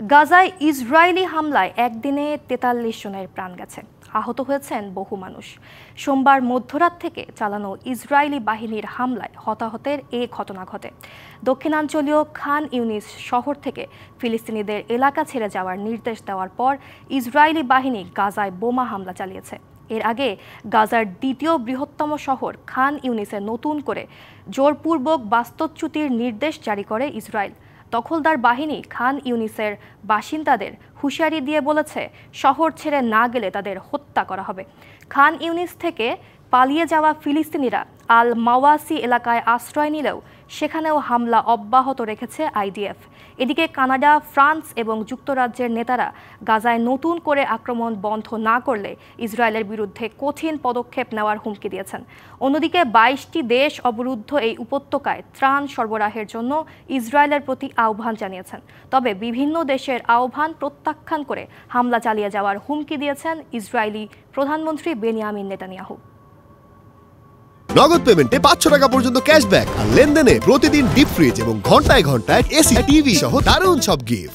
গাজায় ইসরায়েলি হামলায় একদিনে ৪৩ জনের প্রাণ গেছে, আহত হয়েছেন বহু মানুষ। সোমবার মধ্যরাত থেকে চালানো ইসরায়েলি বাহিনীর হামলায় হতাহতের এ ঘটনা ঘটে। দক্ষিণাঞ্চলীয় খান ইউনিস শহর থেকে ফিলিস্তিনিদের এলাকা ছেড়ে যাওয়ার নির্দেশ দেওয়ার পর ইসরায়েলি বাহিনী গাজায় বোমা হামলা চালিয়েছে। এর আগে গাজার দ্বিতীয় বৃহত্তম শহর খান ইউনিসে নতুন করে জোরপূর্বক বাস্তুচ্যুতির নির্দেশ জারি করে ইসরায়েল। দখলদার বাহিনী খান ইউনিসের বাসিন্দাদের হুঁশিয়ারি দিয়ে বলেছে, শহর ছেড়ে না গেলে তাদের হত্যা করা হবে। খান ইউনিস থেকে পালিয়ে যাওয়া ফিলিস্তিনিরা আল মাওয়াসি এলাকায় আশ্রয় নিলেও সেখানেও হামলা অব্যাহত রেখেছে আইডিএফ। এদিকে কানাডা, ফ্রান্স এবং যুক্তরাজ্যের নেতারা গাজায় নতুন করে আক্রমণ বন্ধ না করলে ইসরায়েলের বিরুদ্ধে কঠিন পদক্ষেপ নেওয়ার হুমকি দিয়েছেন। অন্যদিকে ২২টি দেশ অবরুদ্ধ এই উপত্যকায় ত্রাণ সরবরাহের জন্য ইসরায়েলের প্রতি আহ্বান জানিয়েছেন। তবে বিভিন্ন দেশের আহ্বান প্রত্যাখ্যান করে হামলা চালিয়ে যাওয়ার হুমকি দিয়েছেন ইসরায়েলি প্রধানমন্ত্রী বেনিয়ামিন নেতানিয়াহু। নগদ পেমেন্টে ৫০০ টাকা পর্যন্ত ক্যাশব্যাক আর লেনদেনে প্রতিদিন ডিপ ফ্রিজ এবং ঘন্টায় ঘন্টায় এসি, টিভি সহ দারুণ সব গিফট।